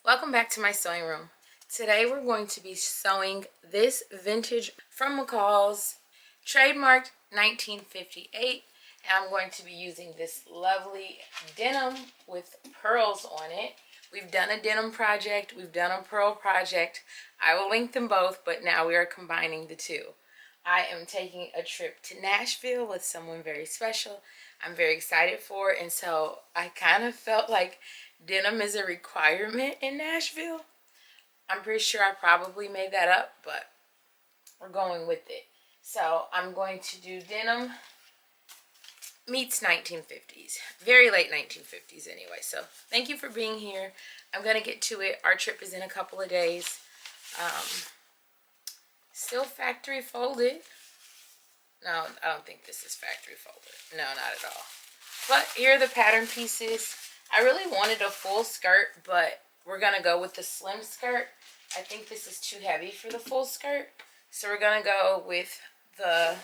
Welcome back to my sewing room. Today we're going to be sewing this vintage from Mcalls, trademarked 1958, and I'm going to be using this lovely denim with pearls on it. We've done a denim project, we've done a pearl project. I will link them both, but now we are combining the two. I am taking a trip to Nashville with someone very special. I'm very excited for it, and so I kind of felt like denim is a requirement in Nashville. I'm pretty sure I probably made that up, but we're going with it. So I'm going to do denim meets 1950s. Very late 1950s anyway. So thank you for being here. I'm going to get to it. Our trip is in a couple of days. Still factory folded. No, I don't think this is factory folded. No, not at all. But here are the pattern pieces. I really wanted a full skirt, but we're going to go with the slim skirt. I think this is too heavy for the full skirt. So we're going to go with the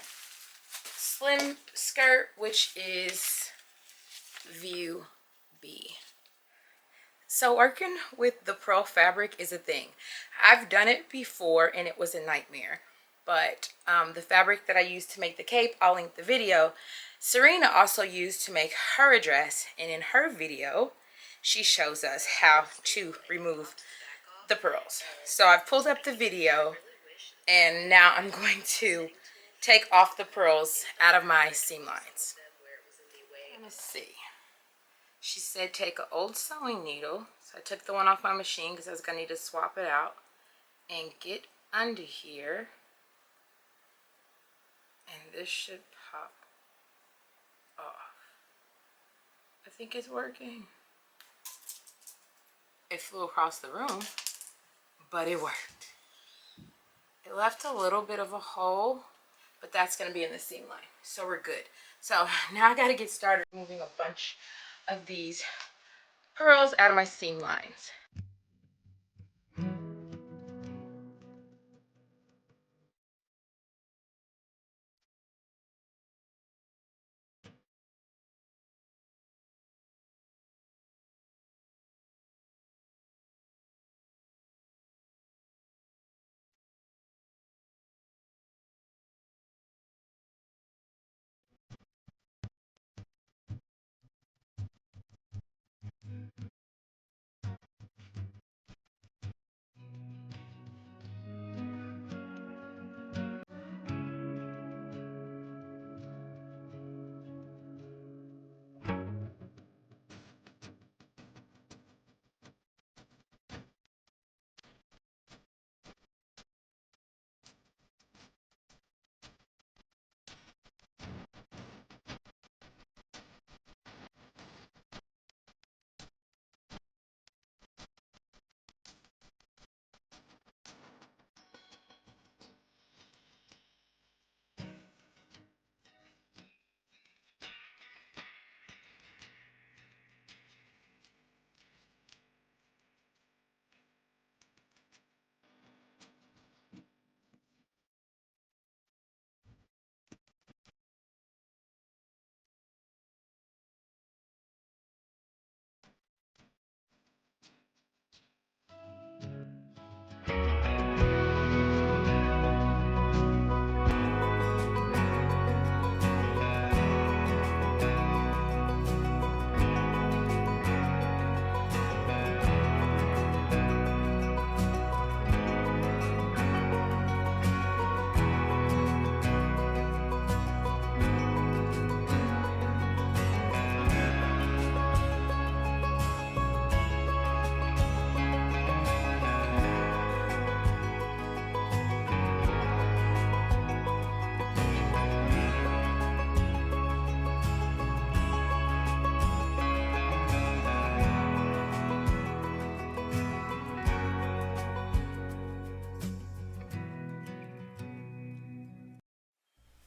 slim skirt, which is view B. So working with the pearl fabric is a thing. I've done it before and it was a nightmare. But the fabric that I used to make the cape, I'll link the video. Serena also used to make her a dress, and in her video, she shows us how to remove the pearls. So I've pulled up the video, and now I'm going to take off the pearls out of my seam lines. Let's see. She said take an old sewing needle. So I took the one off my machine because I was going to need to swap it out. And get under here. And this should pop off. I think it's working. It flew across the room, but it worked. It left a little bit of a hole, but that's going to be in the seam line, so we're good. So now I got to get started removing a bunch of these pearls out of my seam lines.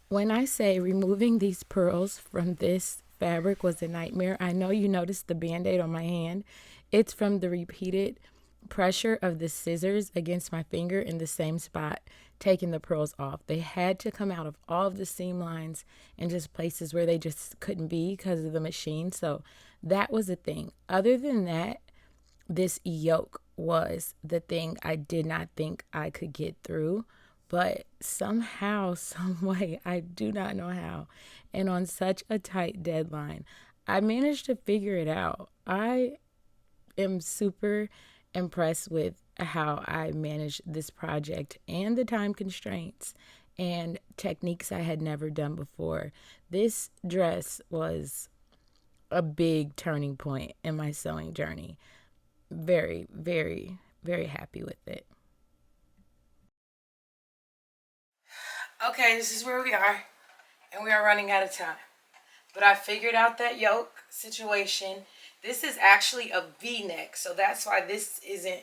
When I say removing these pearls from this fabric was a nightmare, I know you noticed the band-aid on my hand. It's from the repeated pressure of the scissors against my finger in the same spot, taking the pearls off. They had to come out of all of the seam lines and just places where they just couldn't be because of the machine. So that was a thing. Other than that, this yoke was the thing I did not think I could get through. But somehow, some way, I do not know how, and on such a tight deadline, I managed to figure it out. I am super impressed with how I managed this project and the time constraints and techniques I had never done before. This dress was a big turning point in my sewing journey. Very, very, very happy with it. Okay, this is where we are, and we are running out of time. But I figured out that yoke situation. This is actually a V-neck, so that's why this isn't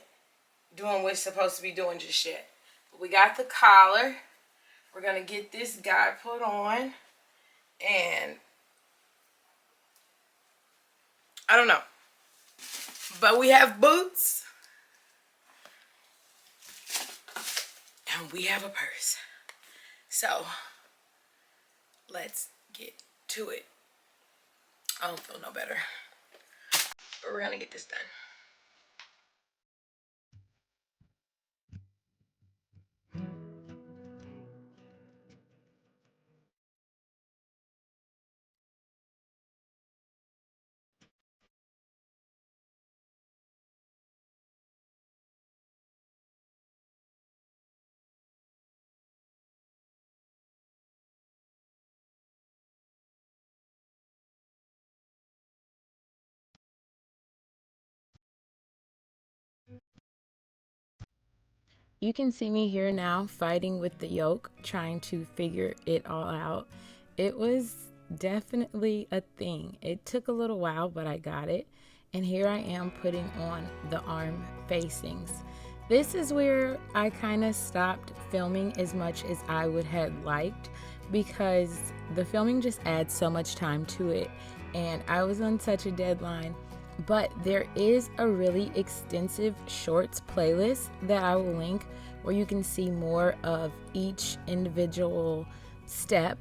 doing what it's supposed to be doing just yet. But we got the collar. We're going to get this guy put on, and I don't know. But we have boots, and we have a purse. So, let's get to it. I don't feel no better. But we're gonna get this done. You can see me here now fighting with the yoke, trying to figure it all out. It was definitely a thing. It took a little while, but I got it. And here I am putting on the arm facings. This is where I kind of stopped filming as much as I would have liked, because the filming just adds so much time to it. And I was on such a deadline. But there is a really extensive shorts playlist that I will link where you can see more of each individual step,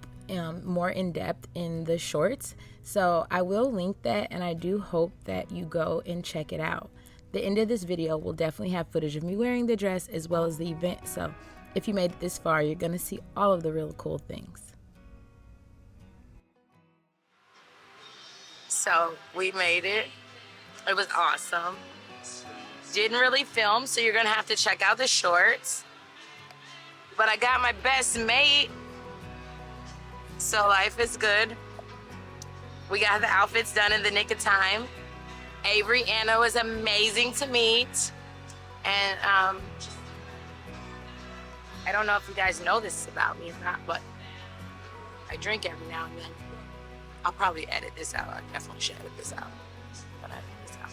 more in depth in the shorts. So I will link that, and I do hope that you go and check it out. The end of this video will definitely have footage of me wearing the dress as well as the event. So if you made it this far, you're going to see all of the really cool things. So we made it. It was awesome. Didn't really film, so you're gonna have to check out the shorts. But I got my best mate, so life is good. We got the outfits done in the nick of time. Avery Anna was amazing to meet. And I don't know if you guys know this about me or not, but I drink every now and then. I'll probably edit this out. I definitely should edit this out. But I edit this out.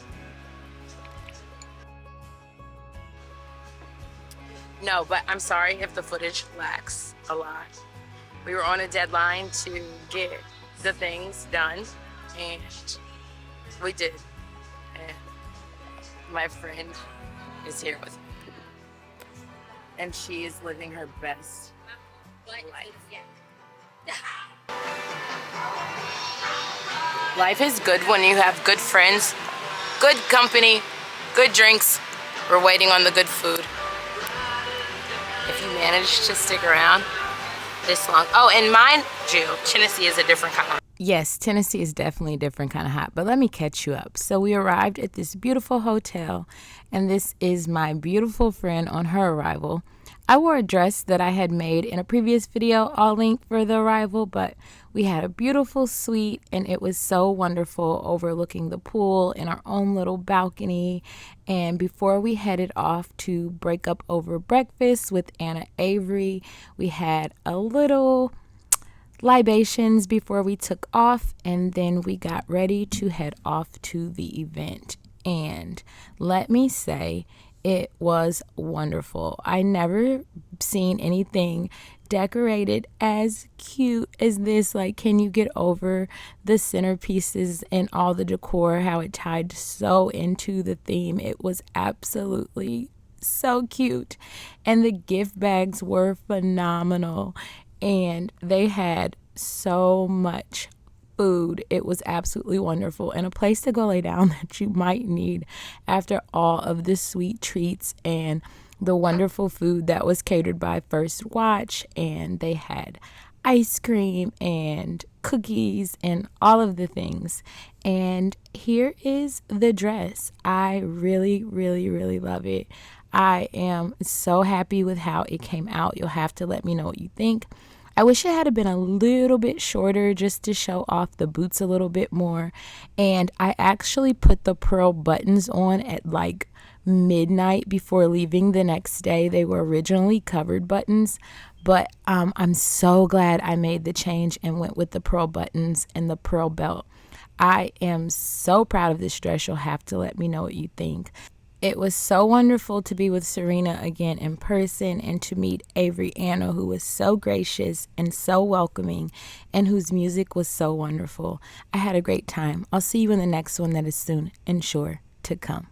No, but I'm sorry if the footage lacks a lot. We were on a deadline to get the things done, and we did. And my friend is here with me, and she is living her best life. Life is good when you have good friends, good company, good drinks. We're waiting on the good food. If you manage to stick around this long. Oh, and mind you, Tennessee is a different kind of hot. Yes, Tennessee is definitely a different kind of hot, but let me catch you up. So we arrived at this beautiful hotel, and this is my beautiful friend on her arrival. I wore a dress that I had made in a previous video. I'll link for the arrival, but we had a beautiful suite, and it was so wonderful, overlooking the pool in our own little balcony. And before we headed off to Breakup over breakfast with Anna Avery, we had a little libations before we took off, and then we got ready to head off to the event. And let me say, it was wonderful. I never seen anything decorated as cute as this. Like, can you get over the centerpieces and all the decor, how it tied so into the theme? It was absolutely so cute. And the gift bags were phenomenal. And they had so much food. It was absolutely wonderful, and a place to go lay down that you might need after all of the sweet treats and the wonderful food that was catered by First Watch. And they had ice cream and cookies and all of the things. And here is the dress. I really, really, really love it. I am so happy with how it came out. You'll have to let me know what you think. I wish it had been a little bit shorter just to show off the boots a little bit more. And I actually put the pearl buttons on at like midnight before leaving the next day. They were originally covered buttons, but I'm so glad I made the change and went with the pearl buttons and the pearl belt. I am so proud of this dress. You'll have to let me know what you think. It was so wonderful to be with Serena again in person and to meet Avery Anna, who was so gracious and so welcoming and whose music was so wonderful. I had a great time. I'll see you in the next one that is soon and sure to come.